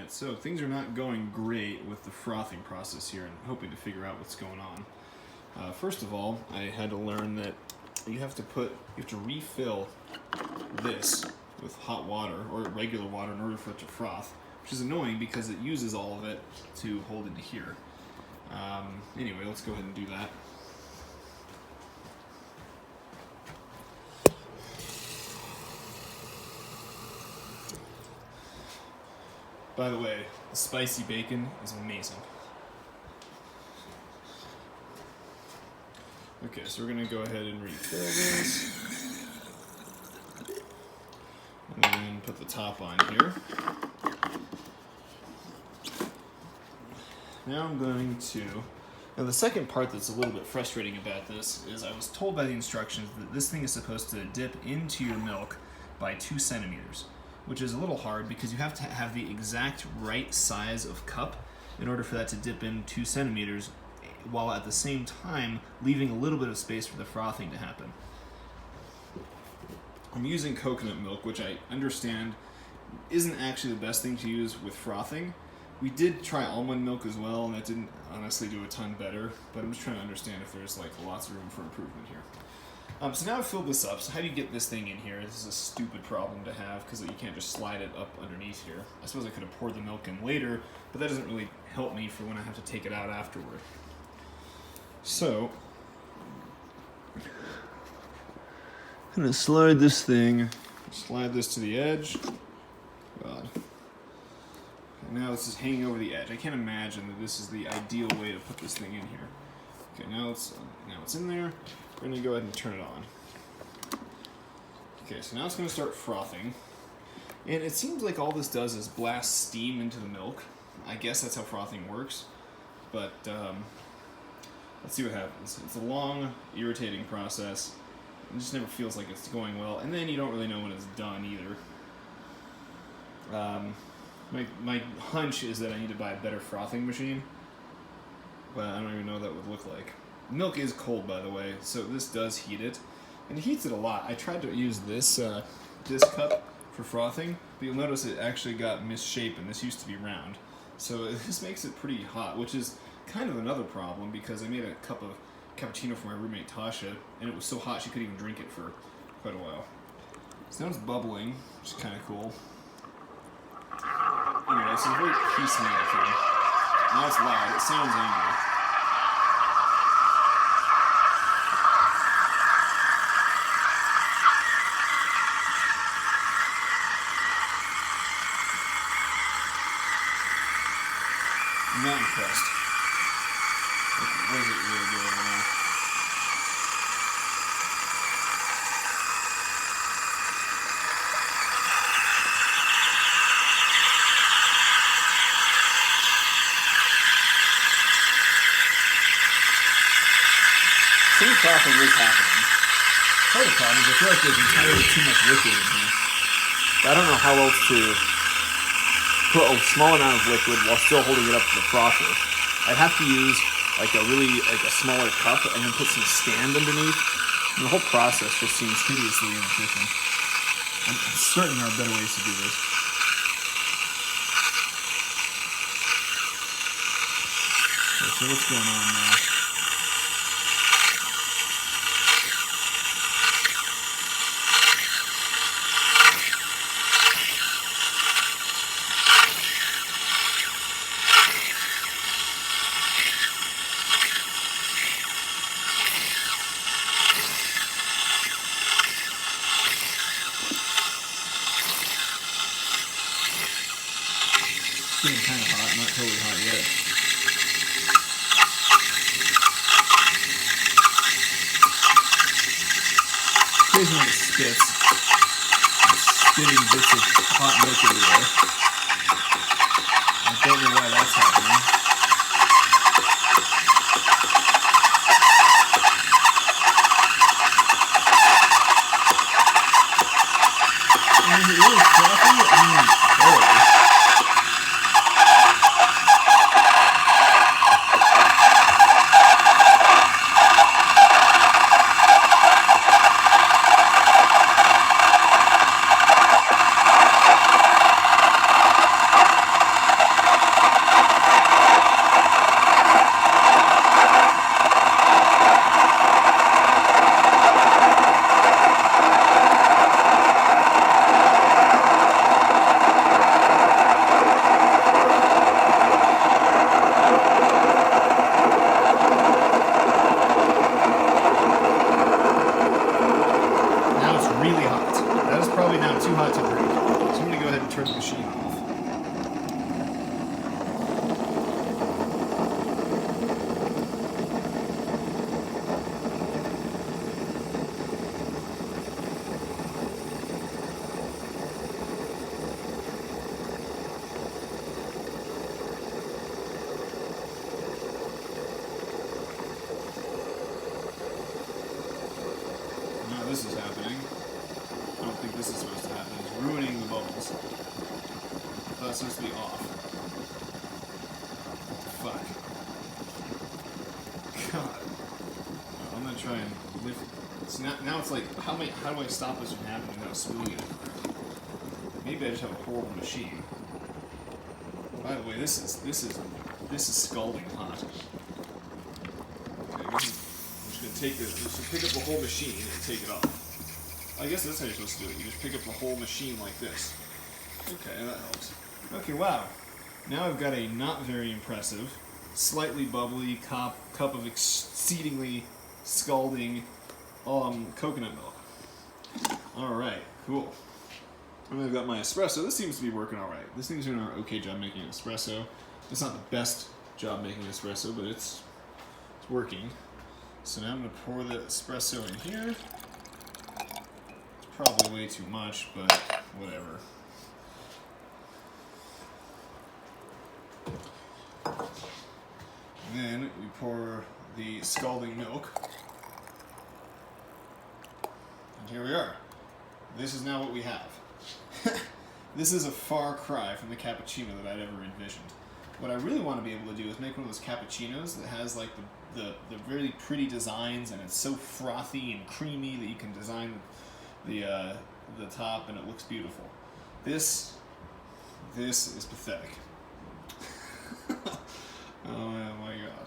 Alright, so things are not going great with the frothing process here, and I'm hoping to figure out what's going on. First of all, I had to learn that you have to refill this with hot water or regular water in order for it to froth, which is annoying because it uses all of it to hold into here. Anyway, let's go ahead and do that. By the way, the spicy bacon is amazing. Okay, so we're going to go ahead and refill this. And then put the top on here. Now I'm going to... Now the second part that's a little bit frustrating about this is I was told by the instructions that this thing is supposed to dip into your milk by 2 centimeters, which is a little hard because you have to have the exact right size of cup in order for that to dip in 2 centimeters, while at the same time leaving a little bit of space for the frothing to happen. I'm using coconut milk, which I understand isn't actually the best thing to use with frothing. We did try almond milk as well, and that didn't honestly do a ton better, but I'm just trying to understand if there's like lots of room for improvement here. So now I've filled this up, so how do you get this thing in here? This is a stupid problem to have because you can't just slide it up underneath here. I suppose I could have poured the milk in later, but that doesn't really help me for when I have to take it out afterward. So, I'm gonna slide this to the edge. God. And now this is hanging over the edge. I can't imagine that this is the ideal way to put this thing in here. Okay, now it's in there. We're gonna go ahead and turn it on. Okay, so now it's gonna start frothing. And it seems like all this does is blast steam into the milk. I guess that's how frothing works. But, let's see what happens. It's a long, irritating process. It just never feels like it's going well. And then you don't really know when it's done either. My hunch is that I need to buy a better frothing machine. But I don't even know what that would look like. Milk is cold, by the way, so this does heat it. And it heats it a lot. I tried to use this cup for frothing, but you'll notice it actually got misshapen. This used to be round. So this makes it pretty hot, which is kind of another problem because I made a cup of cappuccino for my roommate Tasha, and it was so hot she couldn't even drink it for quite a while. So now it's bubbling, which is kind of cool. Anyway, this is a very piecemeal thing. Now it's loud, it sounds angry. I'm not impressed. What is it really doing now? Some frothing is happening. Part of the problem is I feel like there's entirely too much liquid in here. I don't know how else to put a small amount of liquid while still holding it up to the frother. I'd have to use like a smaller cup and then put some stand underneath. And the whole process just seems hideously inefficient. I'm certain there are better ways to do this. Okay, so what's going on now? It's getting kind of hot, not totally hot yet. Occasionally it spits. It's spitting bits of hot milk everywhere. I don't know why that's happening. Is it really frothy? I mean, barely. that's supposed to be off. Fuck. God. I'm gonna try and lift. So now it's like, how do I stop this from happening without spilling it? Maybe I just have a horrible machine. By the way, this is scalding hot. Okay, I'm just gonna take this. I'm just gonna pick up the whole machine and take it off. I guess that's how you're supposed to do it. You just pick up the whole machine like this. Okay, that helps. Okay, wow. Now I've got a not very impressive, slightly bubbly cup of exceedingly scalding coconut milk. Alright, cool. And I've got my espresso. This seems to be working alright. This thing's doing an okay job making an espresso. It's not the best job making an espresso, but it's working. So now I'm going to pour the espresso in here. It's probably way too much, but whatever. And then we pour the scalding milk. And here we are. This is now what we have. This is a far cry from the cappuccino that I'd ever envisioned. What I really want to be able to do is make one of those cappuccinos that has like the really pretty designs, and it's so frothy and creamy that you can design the top and it looks beautiful. This is pathetic. Oh my god.